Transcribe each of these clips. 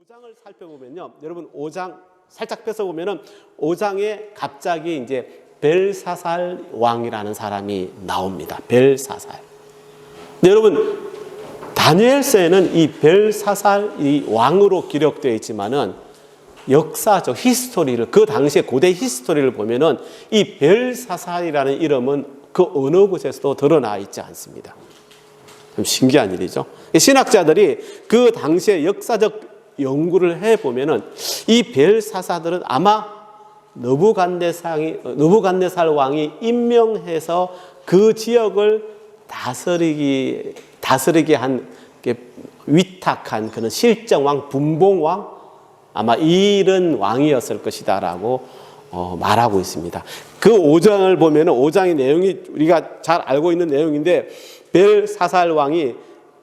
5장을 살펴보면요, 여러분 5장 살짝 뺏어보면은 5장에 갑자기 이제 벨사살 왕이라는 사람이 나옵니다. 벨사살. 근데 여러분 다니엘서에는 이 벨사살 이 왕으로 기록되어 있지만은 역사적 히스토리를 그 당시의 고대 히스토리를 보면은 이 벨사살이라는 이름은 그 어느 곳에서도 드러나 있지 않습니다. 좀 신기한 일이죠. 신학자들이 그 당시의 역사적 연구를 해보면은 이 벨사사들은 아마 느부갓네살 왕이 임명해서 그 지역을 다스리게 한 위탁한 그런 실정왕, 분봉왕, 아마 이런 왕이었을 것이다라고 말하고 있습니다. 그 5장을 보면은 5장의 내용이 우리가 잘 알고 있는 내용인데, 벨사살 왕이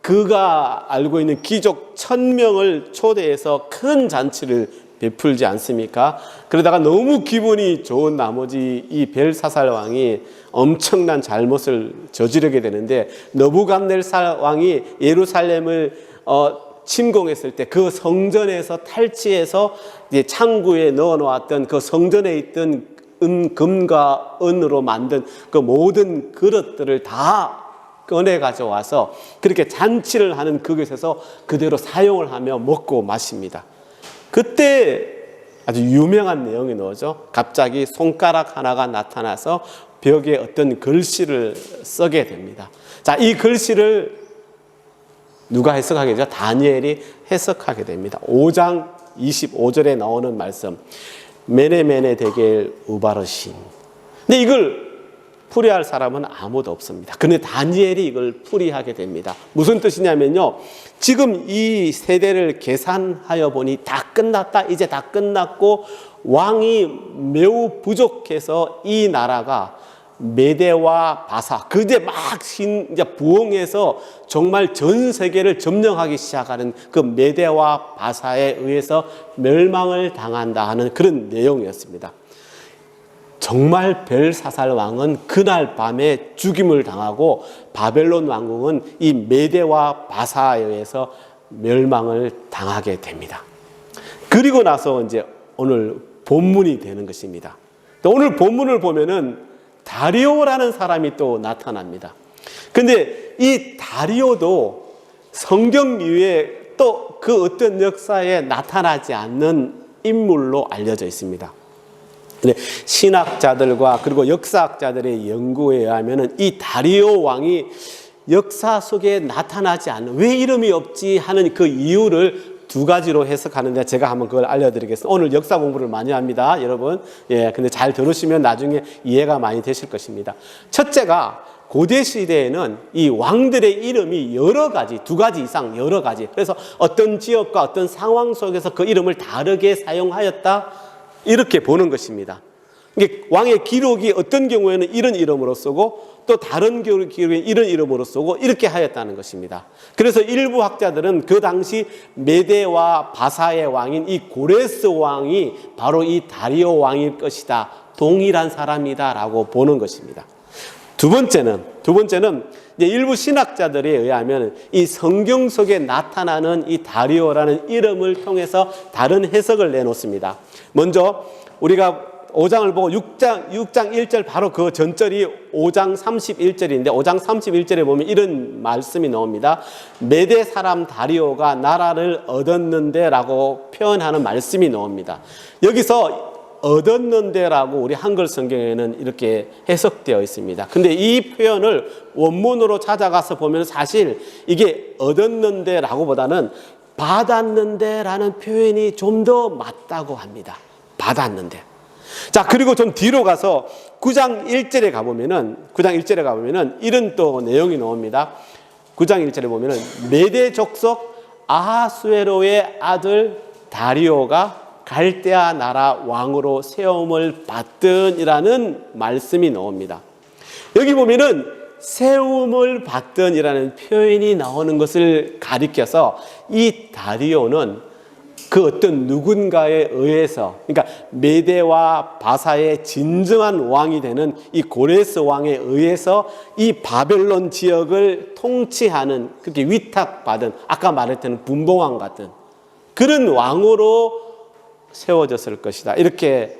그가 알고 있는 귀족 1000명을 초대해서 큰 잔치를 베풀지 않습니까? 그러다가 너무 기분이 좋은 나머지 이 벨사살 왕이 엄청난 잘못을 저지르게 되는데, 느부갓네살 왕이 예루살렘을 침공했을 때 그 성전에서 탈취해서 이제 창고에 넣어 놓았던 그 성전에 있던 금과 은으로 만든 그 모든 그릇들을 다 꺼내 가져와서 그렇게 잔치를 하는 그곳에서 그대로 사용을 하며 먹고 마십니다. 그때 아주 유명한 내용이 나오죠. 갑자기 손가락 하나가 나타나서 벽에 어떤 글씨를 쓰게 됩니다. 자, 이 글씨를 누가 해석하게 되죠? 다니엘이 해석하게 됩니다. 5장 25절에 나오는 말씀, 메네메네 데겔 우바르신. 근데 이걸 풀이할 사람은 아무도 없습니다. 그런데 다니엘이 이걸 풀이하게 됩니다. 무슨 뜻이냐면요, 지금 이 세대를 계산하여 보니 다 끝났다, 이제 다 끝났고 왕이 매우 부족해서 이 나라가 메대와 바사, 그제 막 이제 부흥해서 정말 전 세계를 점령하기 시작하는 그 메대와 바사에 의해서 멸망을 당한다 하는 그런 내용이었습니다. 정말 벨사살 왕은 그날 밤에 죽임을 당하고 바벨론 왕국은 이 메대와 바사에 의해서 멸망을 당하게 됩니다. 그리고 나서 이제 오늘 본문이 되는 것입니다. 또 오늘 본문을 보면은 다리오라는 사람이 또 나타납니다. 근데 이 다리오도 성경 이후에 또 그 어떤 역사에 나타나지 않는 인물로 알려져 있습니다. 근데 신학자들과 그리고 역사학자들의 연구에 의하면 이 다리오 왕이 역사 속에 나타나지 않는, 왜 이름이 없지 하는 그 이유를 두 가지로 해석하는데 제가 한번 그걸 알려드리겠습니다. 오늘 역사 공부를 많이 합니다, 여러분. 근데 잘 들으시면 나중에 이해가 많이 되실 것입니다. 첫째가, 고대 시대에는 이 왕들의 이름이 여러 가지, 두 가지 이상 여러 가지. 그래서 어떤 지역과 어떤 상황 속에서 그 이름을 다르게 사용하였다, 이렇게 보는 것입니다. 이게 왕의 기록이 어떤 경우에는 이런 이름으로 쓰고 또 다른 기록에 이런 이름으로 쓰고 이렇게 하였다는 것입니다. 그래서 일부 학자들은 그 당시 메대와 바사의 왕인 이 고레스 왕이 바로 이 다리오 왕일 것이다, 동일한 사람이다라고 보는 것입니다. 두 번째는 이제 일부 신학자들에 의하면 이 성경 속에 나타나는 이 다리오라는 이름을 통해서 다른 해석을 내놓습니다. 먼저 우리가 5장을 보고 6장 1절 바로 그 전절이 5장 31절인데 5장 31절에 보면 이런 말씀이 나옵니다. 메대 사람 다리오가 나라를 얻었는데 라고 표현하는 말씀이 나옵니다. 여기서 얻었는데라고 우리 한글 성경에는 이렇게 해석되어 있습니다. 근데 이 표현을 원문으로 찾아가서 보면 사실 이게 얻었는데라고 보다는 받았는데라는 표현이 좀 더 맞다고 합니다. 받았는데. 자, 그리고 좀 뒤로 가서 9장 1절에 가보면은 이런 또 내용이 나옵니다. 9장 1절에 보면은 메대 족속 아하수에로의 아들 다리오가 갈대아 나라 왕으로 세움을 받든이라는 말씀이 나옵니다. 여기 보면은 세움을 받든이라는 표현이 나오는 것을 가리켜서 이 다리오는 그 어떤 누군가에 의해서, 그러니까 메대와 바사의 진정한 왕이 되는 이 고레스 왕에 의해서 이 바벨론 지역을 통치하는, 그렇게 위탁받은, 아까 말했던 분봉왕 같은 그런 왕으로 세워졌을 것이다. 이렇게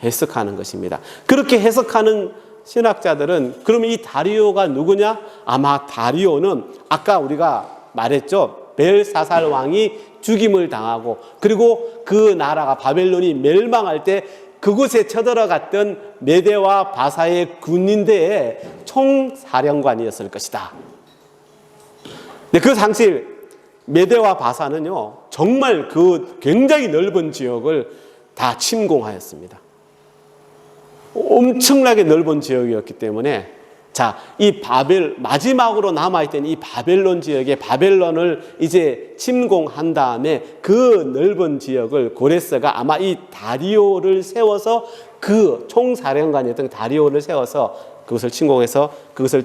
해석하는 것입니다. 그렇게 해석하는 신학자들은 그러면 이 다리오가 누구냐? 아마 다리오는 아까 우리가 말했죠. 벨사살 왕이 죽임을 당하고 그리고 그 나라가 바벨론이 멸망할 때 그곳에 쳐들어갔던 메대와 바사의 군인대의 총사령관이었을 것이다. 근데 그 당시 메대와 바사는요, 정말 그 굉장히 넓은 지역을 다 침공하였습니다. 엄청나게 넓은 지역이었기 때문에 자, 이 마지막으로 남아있던 이 바벨론 지역에 바벨론을 이제 침공한 다음에 그 넓은 지역을 고레스가 아마 이 다리오를 세워서 그 총사령관이었던 다리오를 세워서 그것을 침공해서 그것을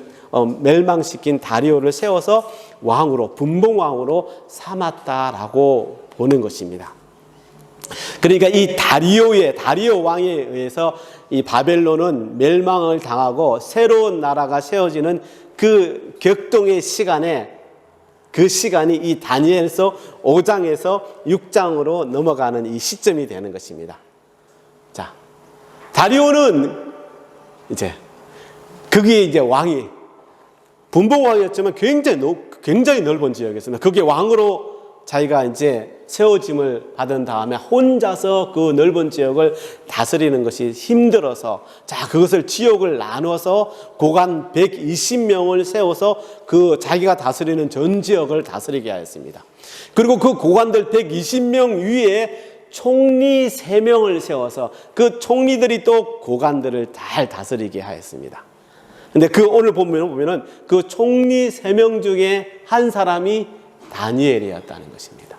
멸망시킨 다리오를 세워서 왕으로, 분봉왕으로 삼았다라고 보는 것입니다. 그러니까 이 다리오 왕에 의해서 이 바벨론은 멸망을 당하고 새로운 나라가 세워지는 그 격동의 시간에 그 시간이 이 다니엘서 5장에서 6장으로 넘어가는 이 시점이 되는 것입니다. 자, 다리오는 이제 거기에 이제 왕이 분봉왕이었지만 굉장히 넓은 지역이었습니다. 그게 왕으로 자기가 이제 세워짐을 받은 다음에 혼자서 그 넓은 지역을 다스리는 것이 힘들어서 자, 그것을 지역을 나눠서 고관 120명을 세워서 그 자기가 다스리는 전 지역을 다스리게 하였습니다. 그리고 그 고관들 120명 위에 총리 3명을 세워서 그 총리들이 또 고관들을 잘 다스리게 하였습니다. 근데 그 오늘 보면은 그 총리 3명 중에 한 사람이 다니엘이었다는 것입니다.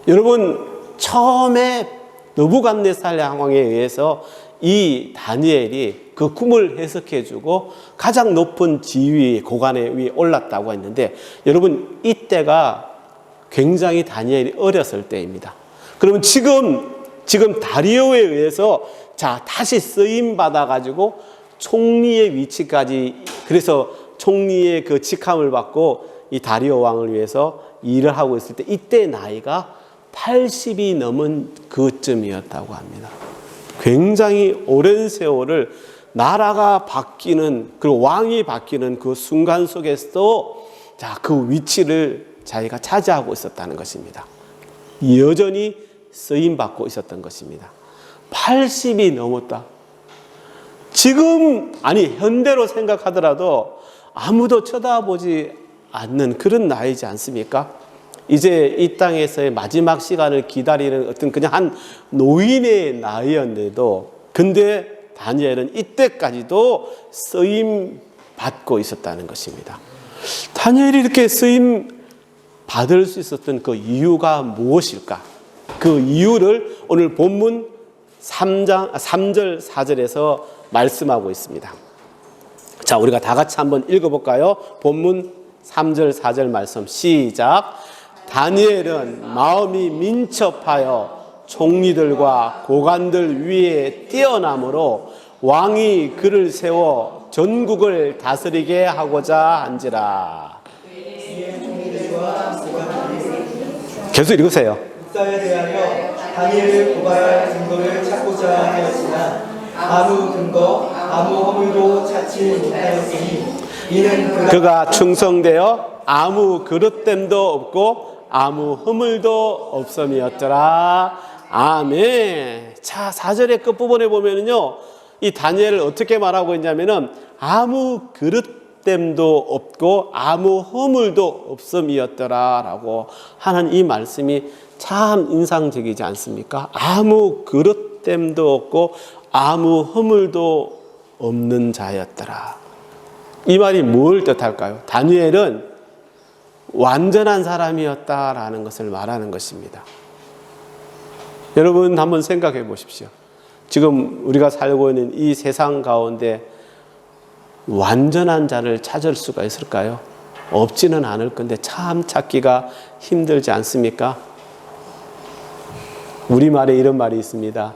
여러분, 처음에 느부갓네살 왕에 의해서 이 다니엘이 그 꿈을 해석해주고 가장 높은 지위, 고관에 위에 올랐다고 했는데, 여러분, 이때가 굉장히 다니엘이 어렸을 때입니다. 그러면 지금 다리오에 의해서 자, 다시 쓰임 받아가지고 총리의 위치까지, 그래서 총리의 그 직함을 받고 이 다리오 왕을 위해서 일을 하고 있을 때 이때 나이가 80이 넘은 그쯤이었다고 합니다. 굉장히 오랜 세월을 나라가 바뀌는, 그리고 왕이 바뀌는 그 순간 속에서도 자, 그 위치를 자기가 차지하고 있었다는 것입니다. 여전히 쓰임받고 있었던 것입니다. 80이 넘었다. 지금, 현대로 생각하더라도 아무도 쳐다보지 않는 그런 나이지 않습니까? 이제 이 땅에서의 마지막 시간을 기다리는 어떤 그냥 한 노인의 나이였는데도, 근데 다니엘은 이때까지도 쓰임 받고 있었다는 것입니다. 다니엘이 이렇게 쓰임 받을 수 있었던 그 이유가 무엇일까? 그 이유를 오늘 본문 3절 4절에서 말씀하고 있습니다. 자, 우리가 다 같이 한번 읽어볼까요? 본문 3절 4절 말씀 시작. 다니엘은 마음이 민첩하여 총리들과 고관들 위에 뛰어남으로 왕이 그를 세워 전국을 다스리게 하고자 한지라. 계속 읽으세요. 국사에 대하여 다니엘을 고발할 근거를 찾고자 하였으나 아무 근거, 아무 허물도 찾지 못하였으니 이는 그가 충성되어 아무 그릇됨도 없고 아무 허물도 없음이었더라. 아멘. 자, 4절의 끝부분에 보면은요, 이 다니엘을 어떻게 말하고 있냐면은 아무 그릇됨도 없고 아무 허물도 없음이었더라 라고 하는 이 말씀이 참 인상적이지 않습니까? 아무 그릇됨도 없고 아무 허물도 없는 자였더라. 이 말이 뭘 뜻할까요? 다니엘은 완전한 사람이었다라는 것을 말하는 것입니다. 여러분 한번 생각해 보십시오. 지금 우리가 살고 있는 이 세상 가운데 완전한 자를 찾을 수가 있을까요? 없지는 않을 건데 참 찾기가 힘들지 않습니까? 우리말에 이런 말이 있습니다.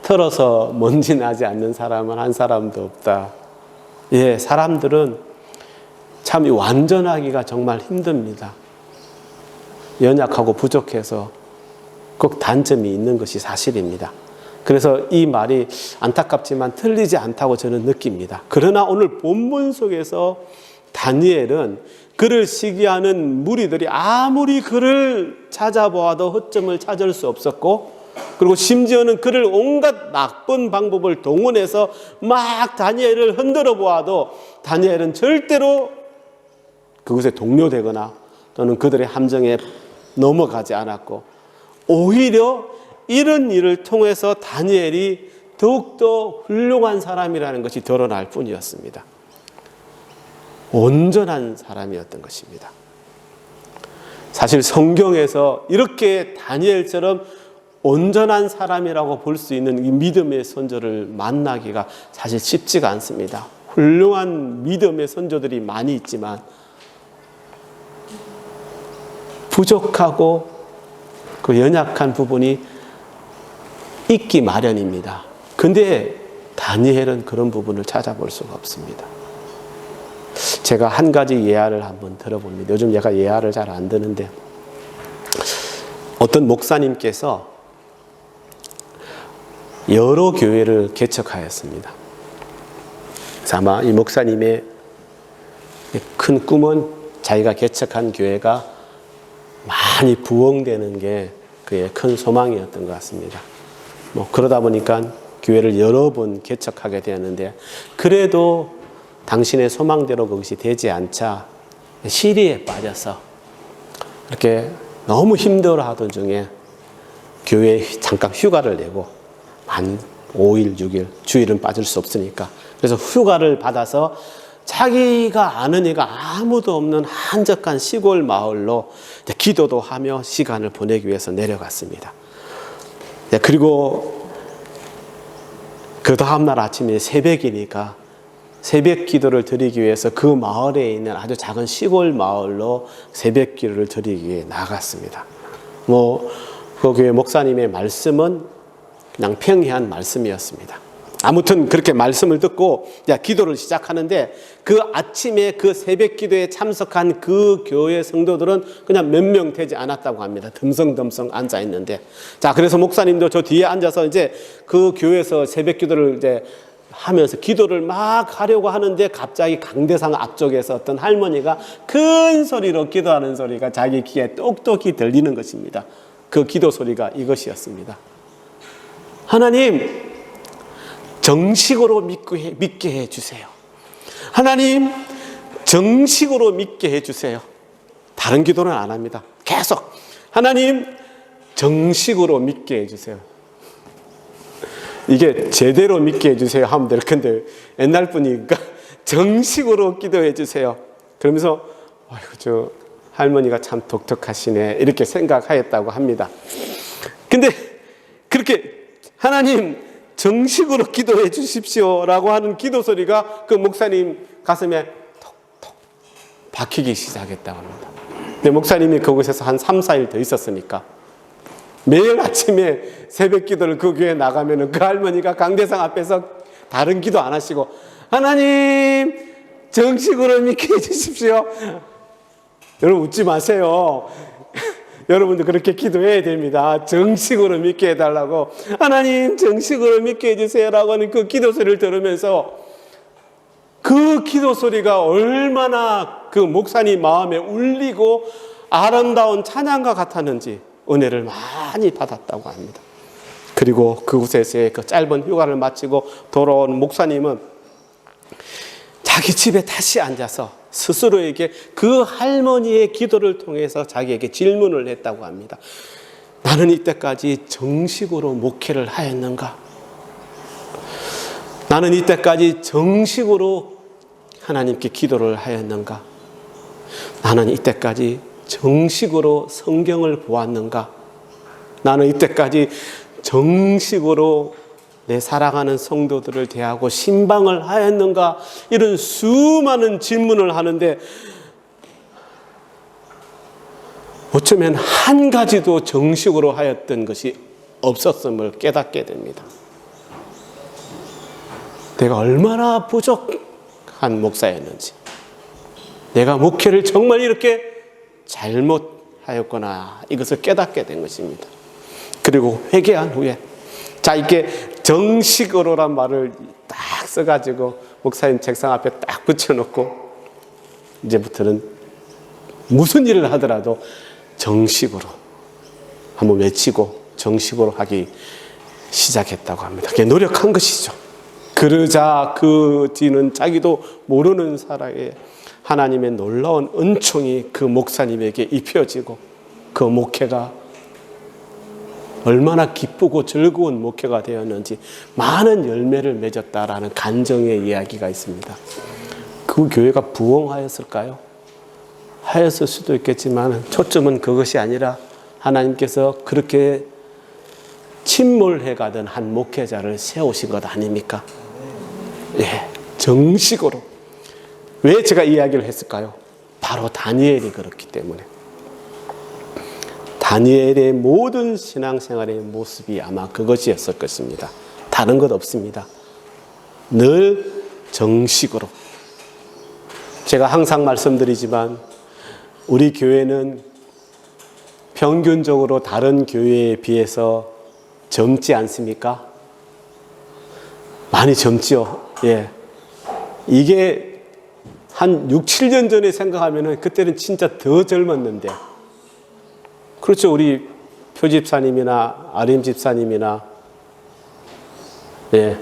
털어서 먼지 나지 않는 사람은 한 사람도 없다. 예, 사람들은 참 완전하기가 정말 힘듭니다. 연약하고 부족해서 꼭 단점이 있는 것이 사실입니다. 그래서 이 말이 안타깝지만 틀리지 않다고 저는 느낍니다. 그러나 오늘 본문 속에서 다니엘은 그를 시기하는 무리들이 아무리 그를 찾아보아도 허점을 찾을 수 없었고, 그리고 심지어는 그를 온갖 나쁜 방법을 동원해서 막 다니엘을 흔들어 보아도 다니엘은 절대로 그것에 동료되거나 또는 그들의 함정에 넘어가지 않았고, 오히려 이런 일을 통해서 다니엘이 더욱더 훌륭한 사람이라는 것이 드러날 뿐이었습니다. 온전한 사람이었던 것입니다. 사실 성경에서 이렇게 다니엘처럼 온전한 사람이라고 볼 수 있는 이 믿음의 선조를 만나기가 사실 쉽지가 않습니다. 훌륭한 믿음의 선조들이 많이 있지만 부족하고 그 연약한 부분이 있기 마련입니다. 근데 다니엘은 그런 부분을 찾아볼 수가 없습니다. 제가 한 가지 예화를 한번 들어봅니다. 요즘 제가 예화를 잘 안 드는데, 어떤 목사님께서 여러 교회를 개척하였습니다. 그래서 아마 이 목사님의 큰 꿈은 자기가 개척한 교회가 많이 부흥되는 게 그의 큰 소망이었던 것 같습니다. 그러다 보니까 교회를 여러 번 개척하게 되었는데, 그래도 당신의 소망대로 그것이 되지 않자 시리에 빠져서 이렇게 너무 힘들어하던 중에 교회에 잠깐 휴가를 내고 한 5일, 6일, 주일은 빠질 수 없으니까 그래서 휴가를 받아서 자기가 아는 이가 아무도 없는 한적한 시골 마을로 기도도 하며 시간을 보내기 위해서 내려갔습니다. 그리고 그 다음날 아침에 새벽이니까 새벽 기도를 드리기 위해서 그 마을에 있는 아주 작은 시골 마을로 새벽 기도를 드리기 위해 나갔습니다. 그 교회 목사님의 말씀은 그냥 평이한 말씀이었습니다. 아무튼 그렇게 말씀을 듣고 기도를 시작하는데, 그 아침에 그 새벽 기도에 참석한 그 교회 성도들은 그냥 몇 명 되지 않았다고 합니다. 듬성듬성 앉아 있는데, 그래서 목사님도 저 뒤에 앉아서 이제 그 교회에서 새벽 기도를 이제 하면서 기도를 막 하려고 하는데, 갑자기 강대상 앞쪽에서 어떤 할머니가 큰 소리로 기도하는 소리가 자기 귀에 똑똑히 들리는 것입니다. 그 기도 소리가 이것이었습니다. 하나님, 정식으로 믿게 해주세요. 하나님, 정식으로 믿게 해주세요. 다른 기도는 안 합니다. 계속 하나님, 정식으로 믿게 해주세요. 이게 제대로 믿게 해주세요 하면 될 건데, 옛날 분이니까 정식으로 기도해 주세요. 그러면서 저 할머니가 참 독특하시네 이렇게 생각하였다고 합니다. 근데 그렇게 하나님 정식으로 기도해 주십시오 라고 하는 기도 소리가 그 목사님 가슴에 톡톡 박히기 시작했다고 합니다. 근데 목사님이 그곳에서 한 3, 4일 더 있었으니까 매일 아침에 새벽 기도를 그 교회에 나가면 그 할머니가 강대상 앞에서 다른 기도 안 하시고 하나님 정식으로 믿게 해주십시오. 여러분 웃지 마세요. 여러분도 그렇게 기도해야 됩니다. 정식으로 믿게 해달라고, 하나님 정식으로 믿게 해주세요라고 하는 그 기도 소리를 들으면서 그 기도 소리가 얼마나 그 목사님 마음에 울리고 아름다운 찬양과 같았는지 은혜를 많이 받았다고 합니다. 그리고 그곳에서의 그 짧은 휴가를 마치고 돌아온 목사님은 자기 집에 다시 앉아서 스스로에게 그 할머니의 기도를 통해서 자기에게 질문을 했다고 합니다. 나는 이때까지 정식으로 목회를 하였는가? 나는 이때까지 정식으로 하나님께 기도를 하였는가? 나는 이때까지 정식으로 성경을 보았는가? 나는 이때까지 정식으로 내 사랑하는 성도들을 대하고 신방을 하였는가? 이런 수많은 질문을 하는데 어쩌면 한 가지도 정식으로 하였던 것이 없었음을 깨닫게 됩니다. 내가 얼마나 부족한 목사였는지, 내가 목회를 정말 이렇게 잘못하였구나, 이것을 깨닫게 된 것입니다. 그리고 회개한 후에 자 이렇게 정식으로란 말을 딱 써가지고 목사님 책상 앞에 딱 붙여놓고 이제부터는 무슨 일을 하더라도 정식으로 한번 외치고 정식으로 하기 시작했다고 합니다. 그게 노력한 것이죠. 그러자 그 뒤는 자기도 모르는 사이에 하나님의 놀라운 은총이 그 목사님에게 입혀지고 그 목회가 얼마나 기쁘고 즐거운 목회가 되었는지 많은 열매를 맺었다라는 간증의 이야기가 있습니다. 그 교회가 부흥하였을까요? 하였을 수도 있겠지만 초점은 그것이 아니라 하나님께서 그렇게 침몰해 가던 한 목회자를 세우신 것 아닙니까? 예, 정식으로. 왜 제가 이 이야기를 했을까요? 바로 다니엘이 그렇기 때문에. 다니엘의 모든 신앙생활의 모습이 아마 그것이었을 것입니다. 다른 것 없습니다. 늘 정식으로. 제가 항상 말씀드리지만 우리 교회는 평균적으로 다른 교회에 비해서 젊지 않습니까? 많이 젊지요. 예. 이게 한 6, 7년 전에 생각하면은 그때는 진짜 더 젊었는데. 그렇죠. 우리 표집사님이나 아림 집사님이나, 예.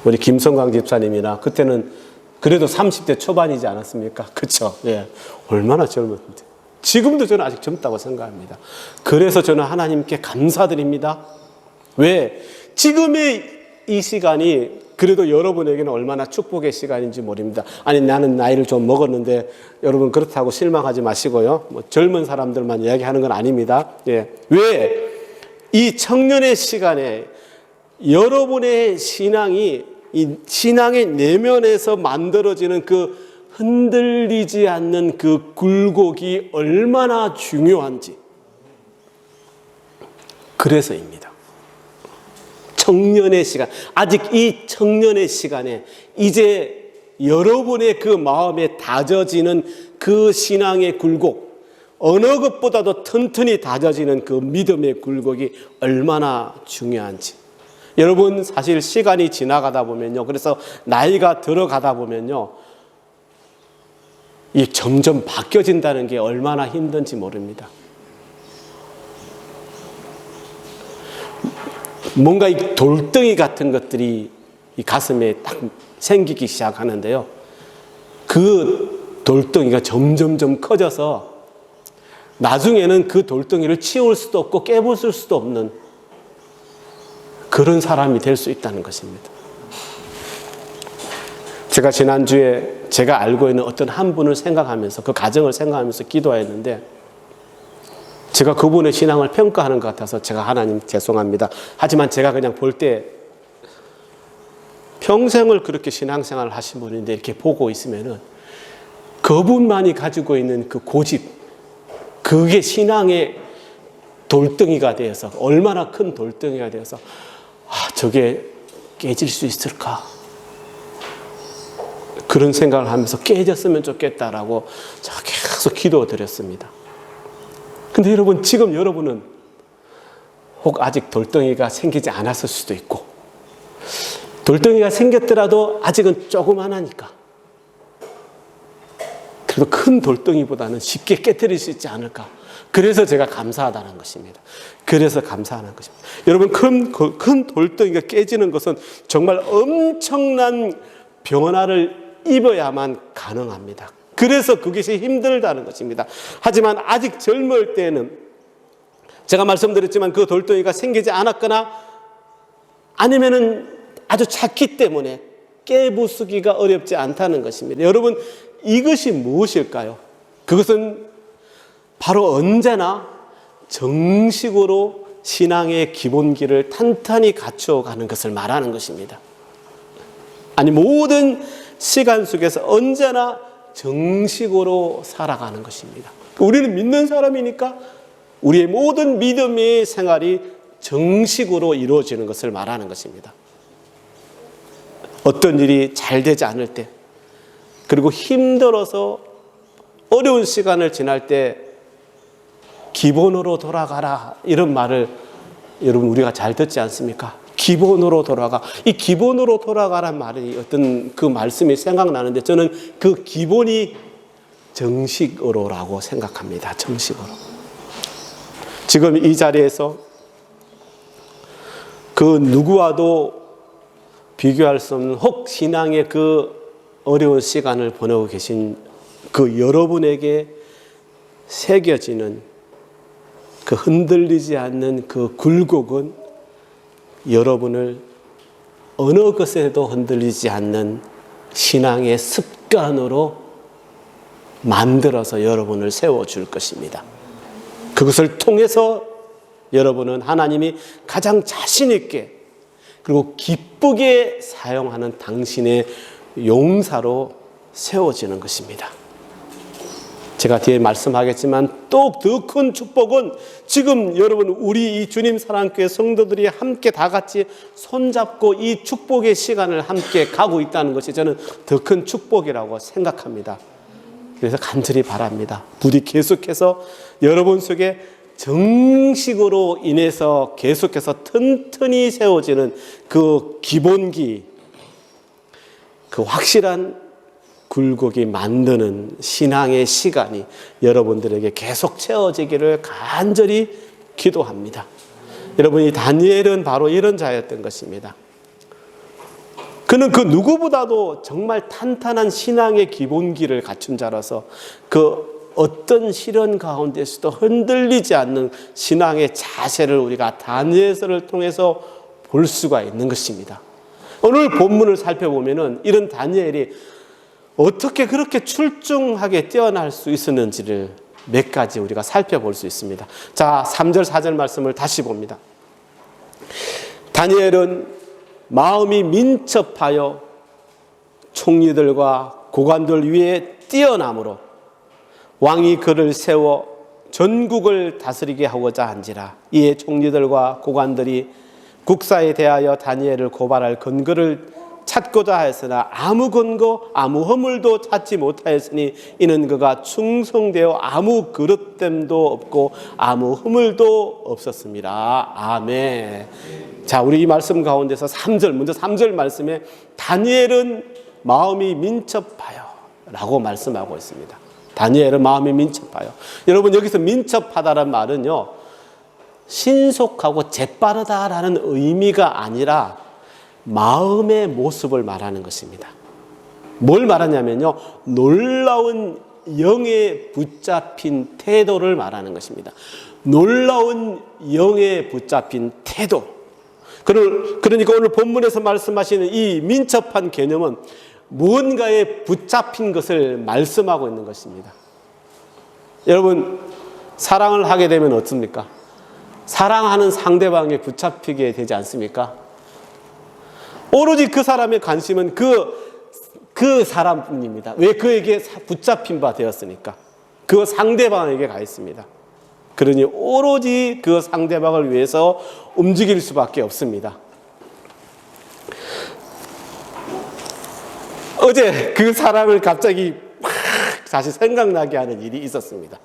우리 김성광 집사님이나 그때는 그래도 30대 초반이지 않았습니까? 그렇죠. 예. 얼마나 젊었는데. 지금도 저는 아직 젊다고 생각합니다. 그래서 저는 하나님께 감사드립니다. 왜? 지금의 이 시간이 그래도 여러분에게는 얼마나 축복의 시간인지 모릅니다. 아니 나는 나이를 좀 먹었는데 여러분 그렇다고 실망하지 마시고요. 뭐 젊은 사람들만 이야기하는 건 아닙니다. 예. 왜? 이 청년의 시간에 여러분의 신앙이 이 신앙의 내면에서 만들어지는 그 흔들리지 않는 그 굴곡이 얼마나 중요한지. 그래서입니다. 청년의 시간, 아직 이 청년의 시간에 이제 여러분의 그 마음에 다져지는 그 신앙의 굴곡, 어느 것보다도 튼튼히 다져지는 그 믿음의 굴곡이 얼마나 중요한지. 여러분 사실 시간이 지나가다 보면요, 그래서 나이가 들어가다 보면요, 이 점점 바뀌어진다는 게 얼마나 힘든지 모릅니다. 뭔가 이 돌덩이 같은 것들이 이 가슴에 딱 생기기 시작하는데요. 그 돌덩이가 점점점 커져서 나중에는 그 돌덩이를 치울 수도 없고 깨부술 수도 없는 그런 사람이 될 수 있다는 것입니다. 제가 지난주에 제가 알고 있는 어떤 한 분을 생각하면서 그 가정을 생각하면서 기도했는데 제가 그분의 신앙을 평가하는 것 같아서 제가 하나님 죄송합니다. 하지만 제가 그냥 볼 때 평생을 그렇게 신앙생활을 하신 분인데 이렇게 보고 있으면은 그분만이 가지고 있는 그 고집, 그게 신앙의 돌덩이가 되어서 얼마나 큰 돌덩이가 되어서 저게 깨질 수 있을까? 그런 생각을 하면서 깨졌으면 좋겠다라고 제가 계속 기도드렸습니다. 근데 여러분, 지금 여러분은 혹 아직 돌덩이가 생기지 않았을 수도 있고, 돌덩이가 생겼더라도 아직은 조그만하니까, 그래도 큰 돌덩이보다는 쉽게 깨뜨릴 수 있지 않을까. 그래서 제가 감사하다는 것입니다. 그래서 감사하는 것입니다. 여러분, 큰 돌덩이가 깨지는 것은 정말 엄청난 변화를 입어야만 가능합니다. 그래서 그것이 힘들다는 것입니다. 하지만 아직 젊을 때는 제가 말씀드렸지만 그 돌덩이가 생기지 않았거나 아니면은 아주 작기 때문에 깨부수기가 어렵지 않다는 것입니다. 여러분, 이것이 무엇일까요? 그것은 바로 언제나 정식으로 신앙의 기본기를 탄탄히 갖춰가는 것을 말하는 것입니다. 아니, 모든 시간 속에서 언제나 정식으로 살아가는 것입니다. 우리는 믿는 사람이니까 우리의 모든 믿음의 생활이 정식으로 이루어지는 것을 말하는 것입니다. 어떤 일이 잘 되지 않을 때, 그리고 힘들어서 어려운 시간을 지날 때 기본으로 돌아가라, 이런 말을 여러분 우리가 잘 듣지 않습니까? 기본으로 돌아가. 이 기본으로 돌아가란 말이 어떤 그 말씀이 생각나는데 저는 그 기본이 정식으로라고 생각합니다. 정식으로. 지금 이 자리에서 그 누구와도 비교할 수 없는 혹 신앙의 그 어려운 시간을 보내고 계신 그 여러분에게 새겨지는 그 흔들리지 않는 그 굴곡은 여러분을 어느 것에도 흔들리지 않는 신앙의 습관으로 만들어서 여러분을 세워줄 것입니다. 그것을 통해서 여러분은 하나님이 가장 자신 있게 그리고 기쁘게 사용하는 당신의 용사로 세워지는 것입니다. 제가 뒤에 말씀하겠지만 또 더 큰 축복은 지금 여러분 우리 이 주님 사랑교회 성도들이 함께 다 같이 손잡고 이 축복의 시간을 함께 가고 있다는 것이 저는 더 큰 축복이라고 생각합니다. 그래서 간절히 바랍니다. 부디 계속해서 여러분 속에 정식으로 인해서 계속해서 튼튼히 세워지는 그 기본기, 그 확실한 굴곡이 만드는 신앙의 시간이 여러분들에게 계속 채워지기를 간절히 기도합니다. 여러분, 이 다니엘은 바로 이런 자였던 것입니다. 그는 그 누구보다도 정말 탄탄한 신앙의 기본기를 갖춘 자라서 그 어떤 시련 가운데서도 흔들리지 않는 신앙의 자세를 우리가 다니엘서를 통해서 볼 수가 있는 것입니다. 오늘 본문을 살펴보면은 이런 다니엘이 어떻게 그렇게 출중하게 뛰어날 수 있었는지를 몇 가지 우리가 살펴볼 수 있습니다. 자, 3절 4절 말씀을 다시 봅니다. 다니엘은 마음이 민첩하여 총리들과 고관들 위에 뛰어남으로 왕이 그를 세워 전국을 다스리게 하고자 한지라. 이에 총리들과 고관들이 국사에 대하여 다니엘을 고발할 근거를 찾고자 하였으나 아무 근거 아무 허물도 찾지 못하였으니 이는 그가 충성되어 아무 그릇됨도 없고 아무 허물도 없었습니다. 아멘. 자, 우리 이 말씀 가운데서 3절, 먼저 3절 말씀에 다니엘은 마음이 민첩하여 라고 말씀하고 있습니다. 다니엘은 마음이 민첩하여. 여러분, 여기서 민첩하다는 말은요, 신속하고 재빠르다라는 의미가 아니라 마음의 모습을 말하는 것입니다. 뭘 말하냐면요, 놀라운 영에 붙잡힌 태도를 말하는 것입니다. 놀라운 영에 붙잡힌 태도. 그러니까 오늘 본문에서 말씀하시는 이 민첩한 개념은 무언가에 붙잡힌 것을 말씀하고 있는 것입니다. 여러분, 사랑을 하게 되면 어떻습니까? 사랑하는 상대방에 붙잡히게 되지 않습니까? 오로지 그 사람의 관심은 그 사람뿐입니다. 왜? 그에게 붙잡힌 바 되었으니까. 그 상대방에게 가 있습니다. 그러니 오로지 그 상대방을 위해서 움직일 수밖에 없습니다. 어제 그 사람을 갑자기 다시 생각나게 하는 일이 있었습니다.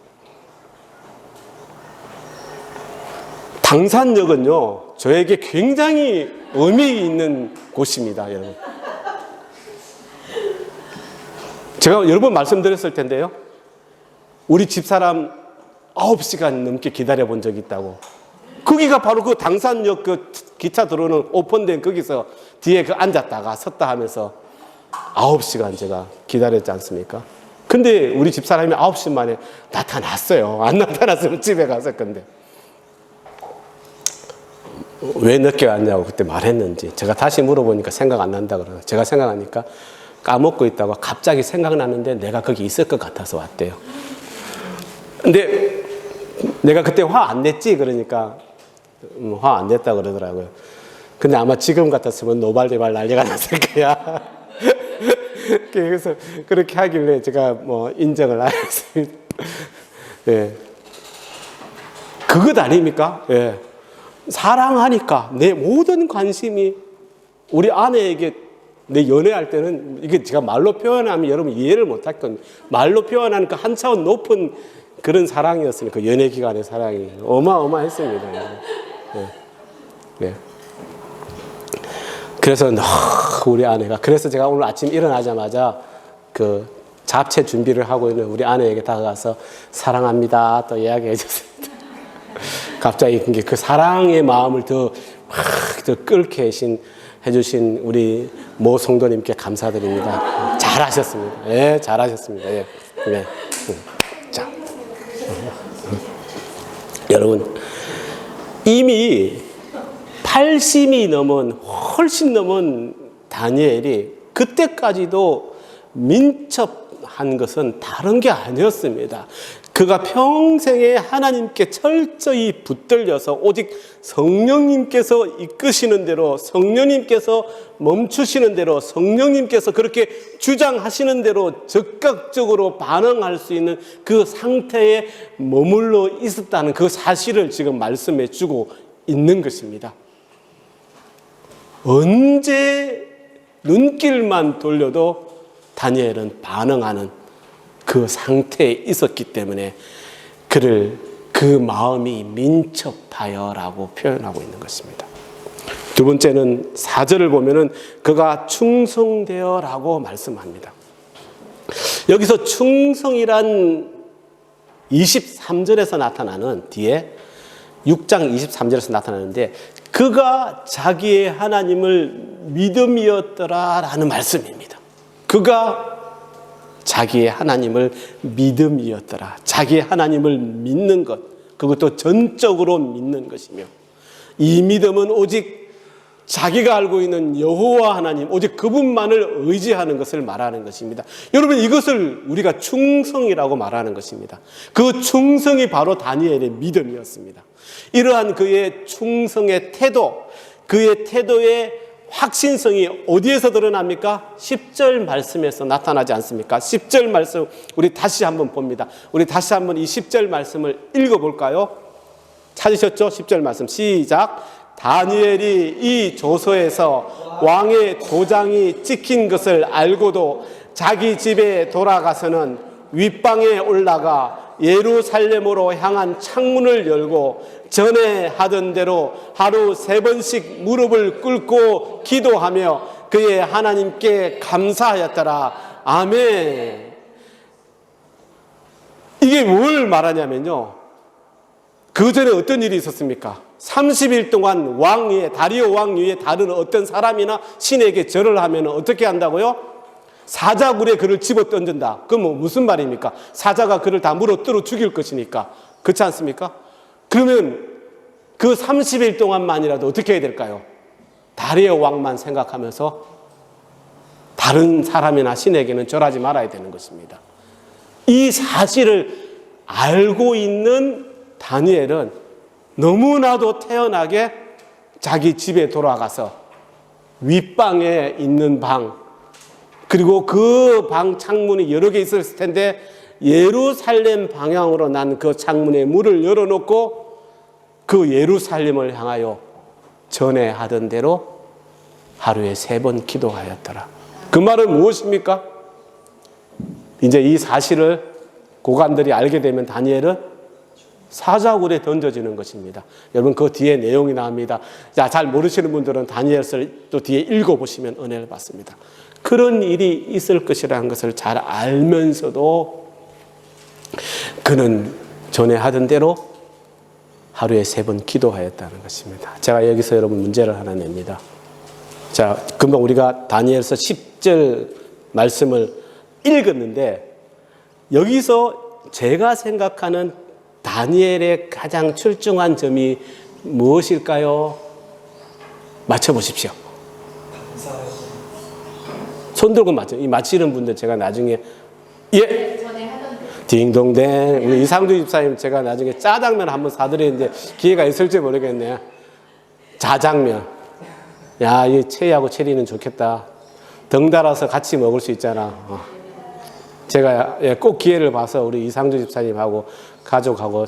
당산역은요, 저에게 굉장히 의미 있는 곳입니다, 여러분. 제가 여러 번 말씀드렸을 텐데요, 우리 집사람 9시간 넘게 기다려 본 적이 있다고. 거기가 바로 그 당산역 그 기차 들어오는 오픈된 거기서 뒤에 그 앉았다가 섰다 하면서 9시간 제가 기다렸지 않습니까? 근데 우리 집사람이 9시 만에 나타났어요. 안 나타났으면 집에 갔을 건데. 왜 늦게 왔냐고 그때 말했는지 제가 다시 물어보니까 생각 안 난다 그러고, 제가 생각하니까 까먹고 있다가 갑자기 생각나는데 내가 거기 있을 것 같아서 왔대요. 근데 내가 그때 화 안 냈지? 그러니까 화 안 냈다 그러더라고요. 근데 아마 지금 같았으면 노발대발 난리가 났을 거야. 그래서 그렇게 하길래 제가 뭐 인정을 안 했습니다. 예. 그것 아닙니까? 예. 사랑하니까 내 모든 관심이 우리 아내에게, 내 연애할 때는 이게 제가 말로 표현하면 여러분 이해를 못할 겁니다. 말로 표현하니까 한 차원 높은 그런 사랑이었으니까, 연애 기간의 사랑이 어마어마했습니다. 예. 네. 그래서 우리 아내가 그래서 제가 오늘 아침 일어나자마자 그 잡채 준비를 하고 있는 우리 아내에게 다가가서 사랑합니다 또 이야기해 줬습니다. 갑자기 그 사랑의 마음을 더 끓게 해주신 우리 모 성도님께 감사드립니다. 잘하셨습니다. 예, 잘하셨습니다. 예, 네. 자, 여러분 이미 80이 훨씬 넘은 다니엘이 그때까지도 민첩한 것은 다른 게 아니었습니다. 그가 평생에 하나님께 철저히 붙들려서 오직 성령님께서 이끄시는 대로, 성령님께서 멈추시는 대로, 성령님께서 그렇게 주장하시는 대로 적극적으로 반응할 수 있는 그 상태에 머물러 있었다는 그 사실을 지금 말씀해 주고 있는 것입니다. 언제 눈길만 돌려도 다니엘은 반응하는 그 상태에 있었기 때문에 그를 그 마음이 민첩하여라고 표현하고 있는 것입니다. 두 번째는 4절을 보면은 그가 충성되어라고 말씀합니다. 여기서 충성이란 23절에서 나타나는 뒤에 6장 23절에서 나타나는데 그가 자기의 하나님을 믿음이었더라라는 말씀입니다. 그가 자기의 하나님을 믿음이었더라. 자기의 하나님을 믿는 것, 그것도 전적으로 믿는 것이며 이 믿음은 오직 자기가 알고 있는 여호와 하나님, 오직 그분만을 의지하는 것을 말하는 것입니다. 여러분 이것을 우리가 충성이라고 말하는 것입니다. 그 충성이 바로 다니엘의 믿음이었습니다. 이러한 그의 충성의 태도, 그의 태도의 확신성이 어디에서 드러납니까? 10절 말씀에서 나타나지 않습니까? 10절 말씀 우리 다시 한번 봅니다. 우리 다시 한번 이 10절 말씀을 읽어볼까요? 찾으셨죠? 10절 말씀 시작. 다니엘이 이 조서에서 왕의 도장이 찍힌 것을 알고도 자기 집에 돌아가서는 윗방에 올라가 예루살렘으로 향한 창문을 열고 전에 하던 대로 하루 3번씩 무릎을 꿇고 기도하며 그의 하나님께 감사하였더라. 아멘. 이게 뭘 말하냐면요, 그 전에 어떤 일이 있었습니까? 30일 동안 왕 위에, 다리오 왕 위에 다른 어떤 사람이나 신에게 절을 하면 어떻게 한다고요? 사자굴에 그를 집어 던진다. 그럼 무슨 말입니까? 사자가 그를 다 물어뜯어 죽일 것이니까. 그렇지 않습니까? 그러면 그 30일 동안만이라도 어떻게 해야 될까요? 다리오 왕만 생각하면서 다른 사람이나 신에게는 절하지 말아야 되는 것입니다. 이 사실을 알고 있는 다니엘은 너무나도 태연하게 자기 집에 돌아가서 윗방에 있는 방, 그리고 그 방 창문이 여러 개 있었을 텐데 예루살렘 방향으로 난 그 창문에 문을 열어놓고 그 예루살렘을 향하여 전에 하던 대로 하루에 3번 기도하였더라. 그 말은 무엇입니까? 이제 이 사실을 고관들이 알게 되면 다니엘은 사자굴에 던져지는 것입니다. 여러분 그 뒤에 내용이 나옵니다. 자, 잘 모르시는 분들은 다니엘서를 또 뒤에 읽어보시면 은혜를 받습니다. 그런 일이 있을 것이라는 것을 잘 알면서도 그는 전에 하던 대로 하루에 3번 기도하였다는 것입니다. 제가 여기서 여러분 문제를 하나 냅니다. 자, 금방 우리가 다니엘서 10절 말씀을 읽었는데 여기서 제가 생각하는 다니엘의 가장 출중한 점이 무엇일까요? 맞춰보십시오. 손 들고 맞히는 분들 제가 나중에 예 딩동댕 우리 이상두 집사님 제가 나중에 짜장면 한번 사드리는데 기회가 있을지 모르겠네요. 자장면. 야, 이 채희하고 체리는 좋겠다. 덩달아서 같이 먹을 수 있잖아. 제가 꼭 기회를 봐서 우리 이상주 집사님하고 가족하고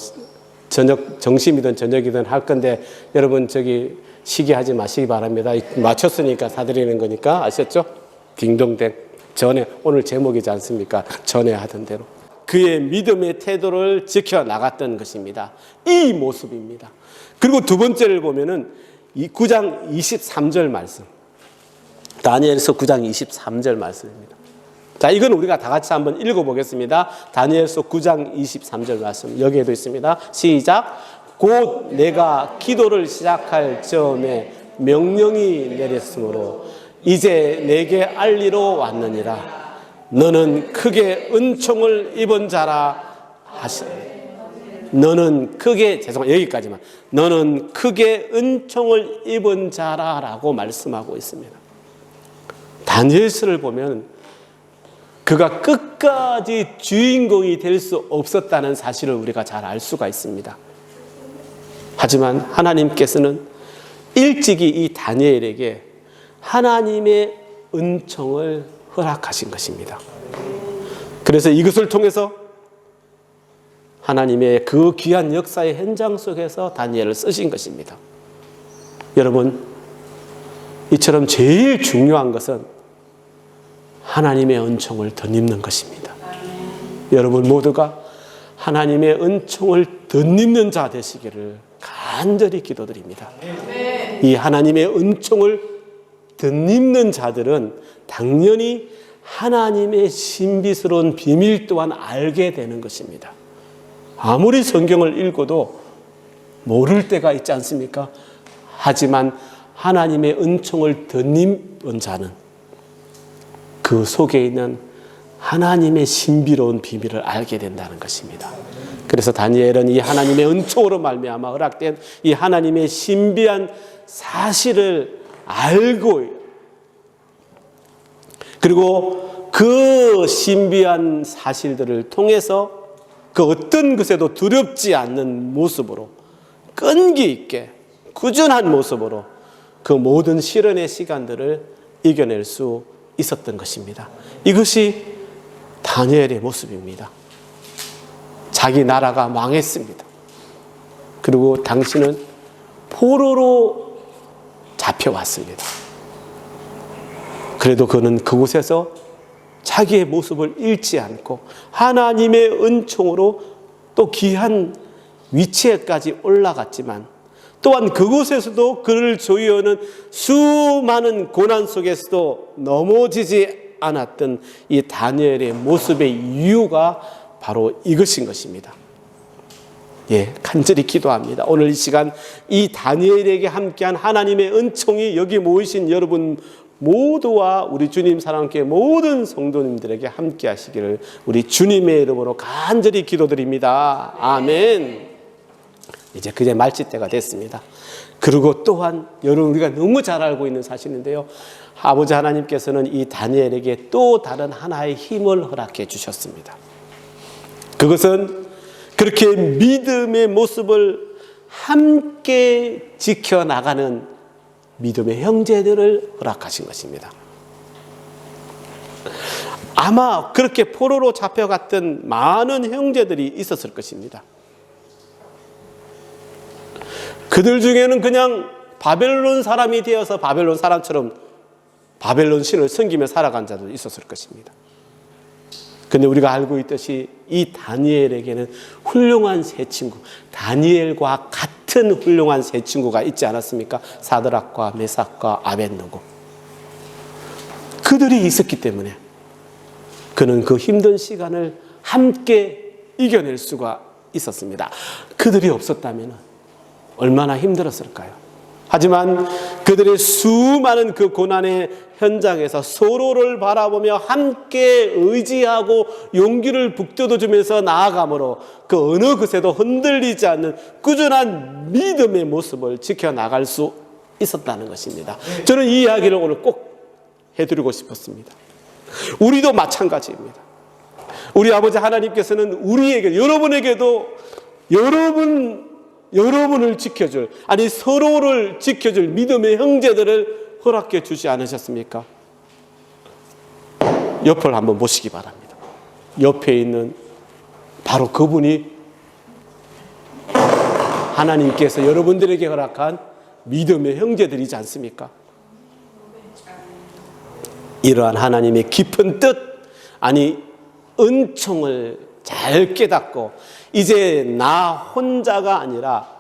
저녁 점심이든 저녁이든 할 건데 여러분 저기 시기하지 마시기 바랍니다. 맞췄으니까 사드리는 거니까 아셨죠? 딩동댕. 전에 오늘 제목이지 않습니까? 전에 하던 대로. 그의 믿음의 태도를 지켜나갔던 것입니다. 이 모습입니다. 그리고 두 번째를 보면은 9장 23절 말씀. 다니엘서 9장 23절 말씀입니다. 자, 이건 우리가 다 같이 한번 읽어보겠습니다. 다니엘서 9장 23절 말씀 여기에도 있습니다. 시작. 곧 내가 기도를 시작할 즈음에 명령이 내렸으므로 이제 내게 알리러 왔느니라. 너는 크게 은총을 입은 자라 하시니. 너는 크게, 여기까지만. 너는 크게 은총을 입은 자라라고 말씀하고 있습니다. 다니엘서를 보면 그가 끝까지 주인공이 될 수 없었다는 사실을 우리가 잘 알 수가 있습니다. 하지만 하나님께서는 일찍이 이 다니엘에게 하나님의 은총을 허락하신 것입니다. 그래서 이것을 통해서 하나님의 그 귀한 역사의 현장 속에서 다니엘을 쓰신 것입니다. 여러분, 이처럼 제일 중요한 것은 하나님의 은총을 덧입는 것입니다. 여러분 모두가 하나님의 은총을 덧입는 자 되시기를 간절히 기도드립니다. 이 하나님의 은총을 덧입는 자들은 당연히 하나님의 신비스러운 비밀 또한 알게 되는 것입니다. 아무리 성경을 읽어도 모를 때가 있지 않습니까? 하지만 하나님의 은총을 덧입은 자는 그 속에 있는 하나님의 신비로운 비밀을 알게 된다는 것입니다. 그래서 다니엘은 이 하나님의 은총으로 말미암아 허락된 이 하나님의 신비한 사실을 알고, 그리고 그 신비한 사실들을 통해서 그 어떤 것에도 두렵지 않는 모습으로, 끈기 있게 꾸준한 모습으로 그 모든 시련의 시간들을 이겨낼 수 있었던 것입니다. 이것이 다니엘의 모습입니다. 자기 나라가 망했습니다. 그리고 당신은 포로로 잡혀왔습니다. 그래도 그는 그곳에서 자기의 모습을 잃지 않고 하나님의 은총으로 또 귀한 위치에까지 올라갔지만, 또한 그곳에서도 그를 조이하는 수많은 고난 속에서도 넘어지지 않았던 이 다니엘의 모습의 이유가 바로 이것인 것입니다. 예, 간절히 기도합니다. 오늘 이 시간 이 다니엘에게 함께한 하나님의 은총이 여기 모이신 여러분 모두와 우리 주님 사랑하는 모든 성도님들에게 함께 하시기를 우리 주님의 이름으로 간절히 기도드립니다. 아멘. 이제 그제 말치 때가 됐습니다. 그리고 또한 여러분 우리가 너무 잘 알고 있는 사실인데요, 아버지 하나님께서는 이 다니엘에게 또 다른 하나의 힘을 허락해 주셨습니다. 그것은 그렇게 믿음의 모습을 함께 지켜나가는 믿음의 형제들을 허락하신 것입니다. 아마 그렇게 포로로 잡혀갔던 많은 형제들이 있었을 것입니다. 그들 중에는 그냥 바벨론 사람이 되어서 바벨론 사람처럼 바벨론 신을 섬기며 살아간 자도 있었을 것입니다. 그런데 우리가 알고 있듯이 이 다니엘에게는 훌륭한 세 친구, 다니엘과 같은 훌륭한 세 친구가 있지 않았습니까? 사드락과 메삭과 아벳느고. 그들이 있었기 때문에 그는 그 힘든 시간을 함께 이겨낼 수가 있었습니다. 그들이 없었다면 얼마나 힘들었을까요? 하지만 그들의 수많은 그 고난의 현장에서 서로를 바라보며 함께 의지하고 용기를 북돋워주면서 나아감으로 그 어느 것에도 흔들리지 않는 꾸준한 믿음의 모습을 지켜나갈 수 있었다는 것입니다. 저는 이 이야기를 오늘 꼭 해드리고 싶었습니다. 우리도 마찬가지입니다. 우리 아버지 하나님께서는 우리에게, 여러분에게도 여러분을 지켜줄, 아니 서로를 지켜줄 믿음의 형제들을 허락해 주지 않으셨습니까? 옆을 한번 보시기 바랍니다. 옆에 있는 바로 그분이 하나님께서 여러분들에게 허락한 믿음의 형제들이지 않습니까? 이러한 하나님의 깊은 뜻, 아니 은총을 잘 깨닫고 이제 나 혼자가 아니라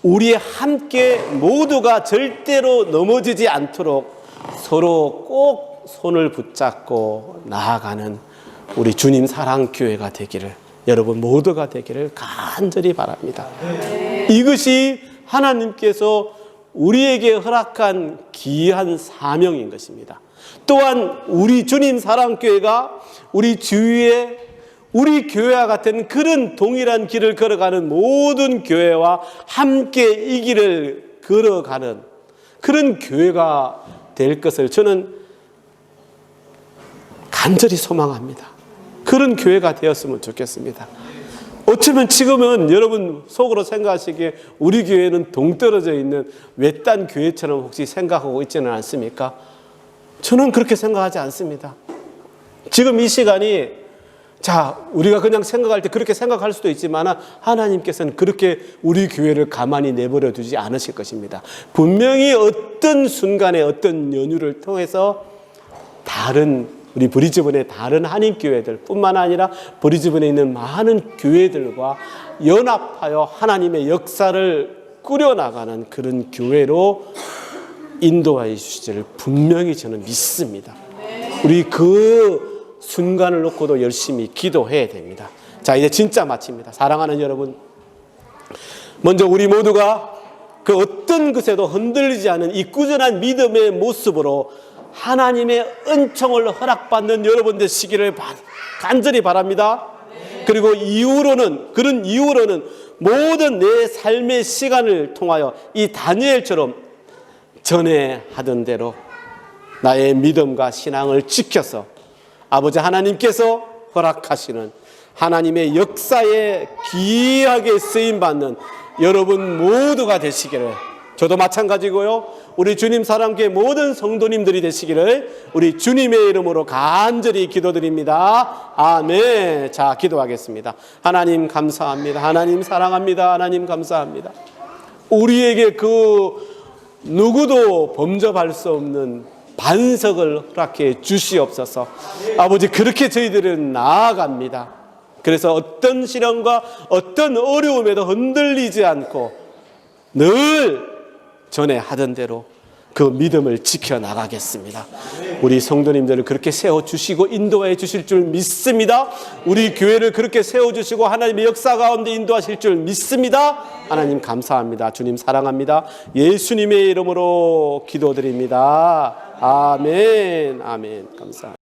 우리 함께 모두가 절대로 넘어지지 않도록 서로 꼭 손을 붙잡고 나아가는 우리 주님 사랑교회가 되기를, 여러분 모두가 되기를 간절히 바랍니다. 이것이 하나님께서 우리에게 허락한 귀한 사명인 것입니다. 또한 우리 주님 사랑교회가 우리 주위에 우리 교회와 같은 그런 동일한 길을 걸어가는 모든 교회와 함께 이 길을 걸어가는 그런 교회가 될 것을 저는 간절히 소망합니다. 그런 교회가 되었으면 좋겠습니다. 어쩌면 지금은 여러분 속으로 생각하시기에 우리 교회는 동떨어져 있는 외딴 교회처럼 혹시 생각하고 있지는 않습니까? 저는 그렇게 생각하지 않습니다. 지금 이 시간이 우리가 그냥 생각할 때 그렇게 생각할 수도 있지만 하나님께서는 그렇게 우리 교회를 가만히 내버려 두지 않으실 것입니다. 분명히 어떤 순간에 어떤 연유를 통해서 우리 브리즈번의 다른 한인교회들 뿐만 아니라 브리즈번에 있는 많은 교회들과 연합하여 하나님의 역사를 꾸려나가는 그런 교회로 인도하여 주시기를 분명히 저는 믿습니다. 우리 그 순간을 놓고도 열심히 기도해야 됩니다. 자, 이제 진짜 마칩니다. 사랑하는 여러분, 먼저 우리 모두가 그 어떤 것에도 흔들리지 않은 이 꾸준한 믿음의 모습으로 하나님의 은총을 허락받는 여러분 되시기를 간절히 바랍니다. 그리고 그런 이후로는 모든 내 삶의 시간을 통하여 이 다니엘처럼 전에 하던 대로 나의 믿음과 신앙을 지켜서 아버지 하나님께서 허락하시는 하나님의 역사에 귀하게 쓰임받는 여러분 모두가 되시기를, 저도 마찬가지고요, 우리 주님 사랑교회 모든 성도님들이 되시기를 우리 주님의 이름으로 간절히 기도드립니다. 아멘. 자, 기도하겠습니다. 하나님 감사합니다. 하나님 사랑합니다. 하나님 감사합니다. 우리에게 그 누구도 범접할 수 없는 반석을 허락해 주시옵소서. 아버지, 그렇게 저희들은 나아갑니다. 그래서 어떤 시련과 어떤 어려움에도 흔들리지 않고 늘 전에 하던 대로 그 믿음을 지켜나가겠습니다. 우리 성도님들을 그렇게 세워주시고 인도해 주실 줄 믿습니다. 우리 교회를 그렇게 세워주시고 하나님의 역사 가운데 인도하실 줄 믿습니다. 하나님 감사합니다. 주님 사랑합니다. 예수님의 이름으로 기도드립니다. 아멘. 아멘. 감사합니다.